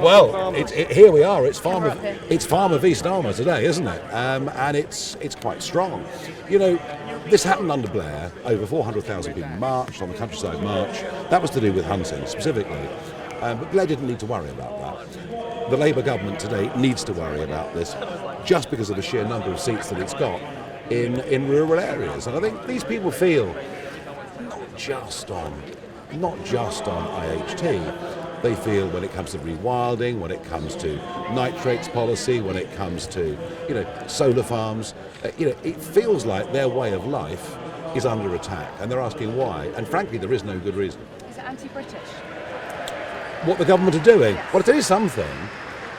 Well, here we are. It's Farmer v Starmer today, isn't it? And it's quite strong. You know, this happened under Blair. Over 400,000 people marched on the countryside march. That was to do with hunting specifically. But Blair didn't need to worry about that. The Labour government today needs to worry about this just because of the sheer number of seats that it's got in rural areas. And I think these people feel not just on IHT, they feel when it comes to rewilding, when it comes to nitrates policy, when it comes to, solar farms, it feels like their way of life is under attack, and they're asking why. And frankly, there is no good reason. Is it anti-British? What the government are doing? Well, I'll tell you something.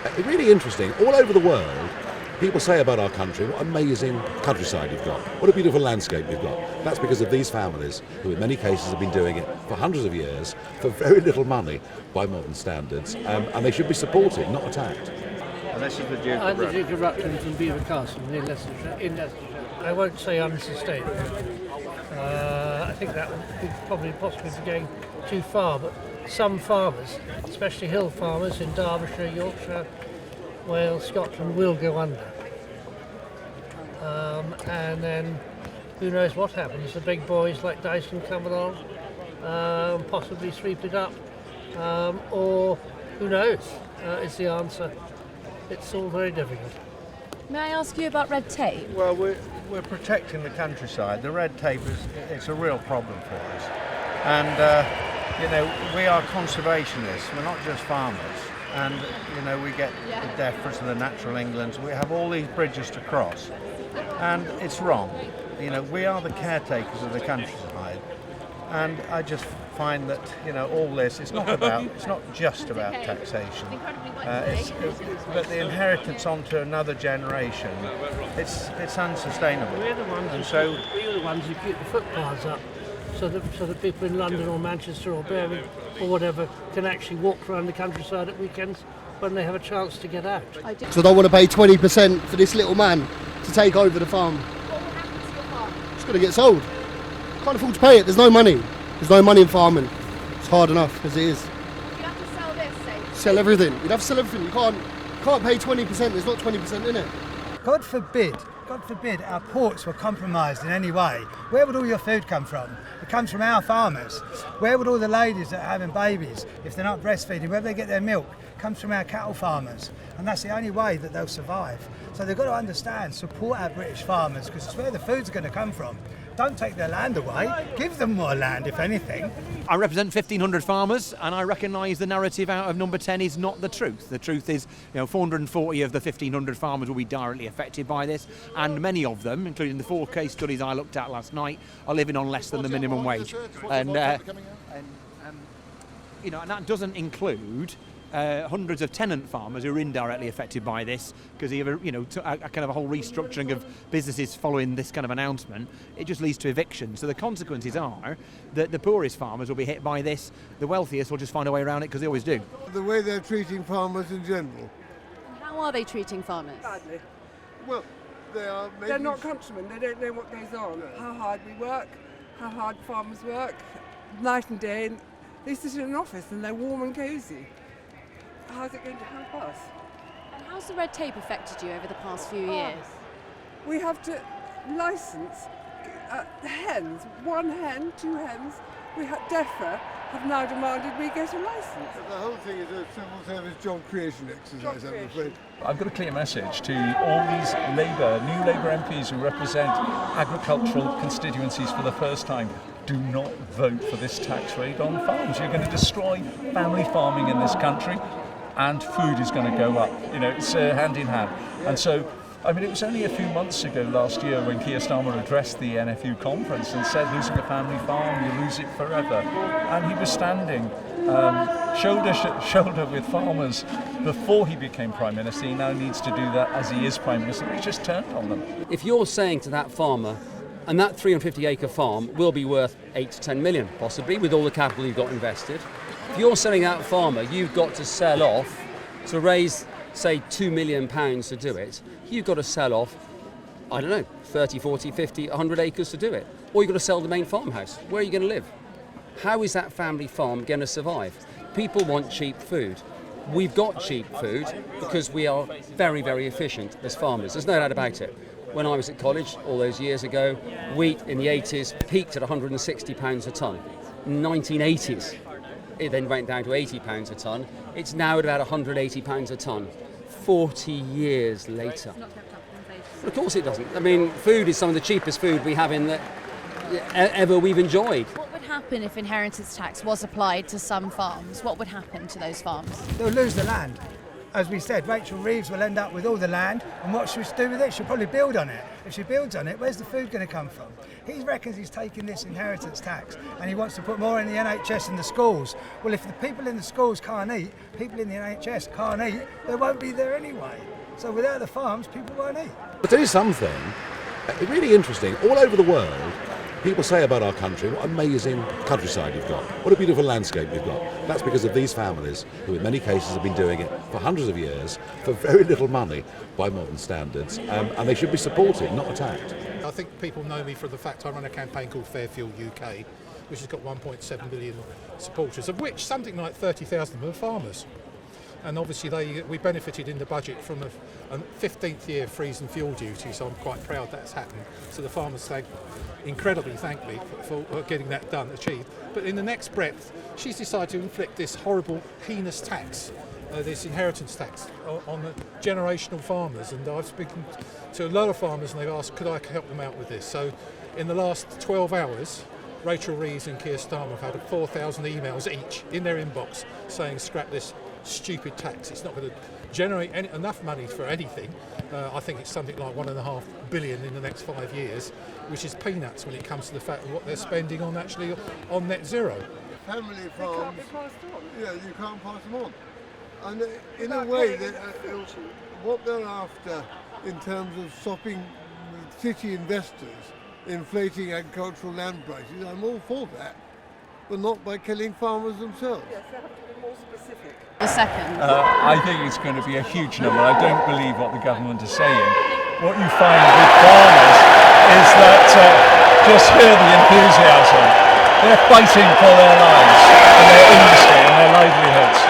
It's really interesting. All over the world, people say about our country, what amazing countryside you've got, what a beautiful landscape you've got. That's because of these families who in many cases have been doing it for hundreds of years for very little money by modern standards, and they should be supported, not attacked. And this is the Duke I'm of the Rutland. Duke of Rutland from Beaver Castle in Leicestershire. I won't say unsustainable. I think that would be possibly be going too far, but some farmers, especially hill farmers in Derbyshire, Yorkshire, Wales, Scotland, will go under. And then who knows what happens. The big boys like Dyson come along, possibly sweep it up, or who knows is the answer. It's all very difficult. May I ask you about red tape? Well, we're protecting the countryside. The red tape it's a real problem for us. And, we are conservationists. We're not just farmers. And, we get the deference of the natural Englands. We have all these bridges to cross. And it's wrong. We are the caretakers of the countryside. And I just find that, all this, it's not just about taxation. But the inheritance onto another generation, it's unsustainable. We're the ones who keep the footpaths up so that people in London or Manchester or Birmingham or whatever can actually walk around the countryside at weekends when they have a chance to get out. So I don't want to pay 20% for this little man to take over the farm. What will happen to your farm? It's got to get sold. Can't afford to pay it. There's no money. There's no money in farming. It's hard enough as it is. You have to sell this, say. Sell everything. You'd have to sell everything. You can't pay 20%. There's not 20% in it. God forbid our ports were compromised in any way. Where would all your food come from? It comes from our farmers. Where would all the ladies that are having babies, if they're not breastfeeding, where do they get their milk? It comes from our cattle farmers. And that's the only way that they'll survive. So they've got to understand, support our British farmers, because it's where the food's going to come from. Don't take their land away. Give them more land, if anything. I represent 1,500 farmers, and I recognise the narrative out of number 10 is not the truth. The truth is, 440 of the 1,500 farmers will be directly affected by this, and many of them, including the 4 case studies I looked at last night, are living on less than the minimum wage. And that doesn't include hundreds of tenant farmers who are indirectly affected by this, because a kind of a whole restructuring of businesses following this kind of announcement, it just leads to eviction. So the consequences are that the poorest farmers will be hit by this, the wealthiest will just find a way around it, because they always do. The way they're treating farmers in general. And how are they treating farmers? Badly. Well, they are making... They're not countrymen, they don't know what goes on, how hard we work, how hard farmers work, night and day. And they sit in an office and they're warm and cosy. How's it going to help us? And how's the red tape affected you over the past few years? We have to license hens, 1 hen, 2 hens. DEFRA have now demanded we get a licence. The whole thing is a civil service job creation exercise, I'm afraid. I've got a clear message to all these new Labour MPs who represent agricultural constituencies for the first time. Do not vote for this tax rate on farms. You're going to destroy family farming in this country, and food is going to go up. It's hand in hand. And so, it was only a few months ago last year when Keir Starmer addressed the NFU conference and said, losing a family farm, you lose it forever. And he was standing shoulder to shoulder with farmers before he became Prime Minister. He now needs to do that as he is Prime Minister. He's just turned on them. If you're saying to that farmer, and that 350-acre farm will be worth 8 to 10 million, possibly, with all the capital you've got invested. If you're selling that farmer, you've got to sell off to raise, say, £2 million to do it. You've got to sell off, 30, 40, 50, 100 acres to do it. Or you've got to sell the main farmhouse. Where are you going to live? How is that family farm going to survive? People want cheap food. We've got cheap food because we are very, very efficient as farmers. There's no doubt about it. When I was at college all those years ago, wheat in the 80s peaked at £160 a tonne. In the 1980s, it then went down to £80 a tonne. It's now at about £180 a tonne. 40 years later. Of course it doesn't. I mean, food is some of the cheapest food we have in the ever we've enjoyed. What would happen if inheritance tax was applied to some farms? What would happen to those farms? They'll lose the land. As we said, Rachel Reeves will end up with all the land, and what she'll do with it, she'll probably build on it. If she builds on it, where's the food going to come from? He reckons he's taking this inheritance tax and he wants to put more in the NHS and the schools. Well, if the people in the schools can't eat, people in the NHS can't eat, they won't be there anyway. So without the farms, people won't eat. But there is something really interesting. All over the world, people say about our country, what amazing countryside you've got, what a beautiful landscape you've got. That's because of these families who in many cases have been doing it for hundreds of years for very little money by modern standards, and they should be supported, not attacked. I think people know me for the fact I run a campaign called Fairfield UK, which has got 1.7 million supporters, of which something like 30,000 of them are farmers. And obviously we benefited in the budget from a 15th year freeze and fuel duty, so I'm quite proud that's happened. So the farmers incredibly thank me for getting that achieved. But in the next breath, she's decided to inflict this horrible, heinous tax, this inheritance tax on the generational farmers. And I've spoken to a lot of farmers and they've asked, could I help them out with this? So in the last 12 hours, Rachel Reeves and Keir Starmer have had 4,000 emails each in their inbox saying scrap this stupid tax. It's not going to generate enough money for anything. I think it's something like $1.5 billion in the next 5 years, which is peanuts when it comes to the fact of what they're spending on net zero. Family farms, yeah, you can't pass them on. And in a way, what they're after in terms of stopping city investors inflating agricultural land prices, I'm all for that, but not by killing farmers themselves. Yes, they have to be more specific. The second. I think it's going to be a huge number. I don't believe what the government is saying. What you find with farmers is that, just hear the enthusiasm. They're fighting for their lives and their industry and their livelihoods.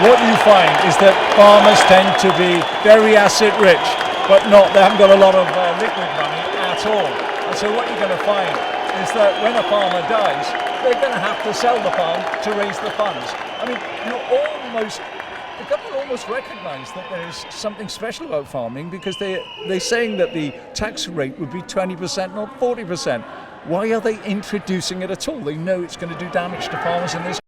What you find is that farmers tend to be very asset rich, but they haven't got a lot of liquid money at all. And so what you're going to find is that when a farmer dies, they're going to have to sell the farm to raise the funds. I mean, the government almost recognise that there's something special about farming because they're saying that the tax rate would be 20%, not 40%. Why are they introducing it at all? They know it's going to do damage to farmers in this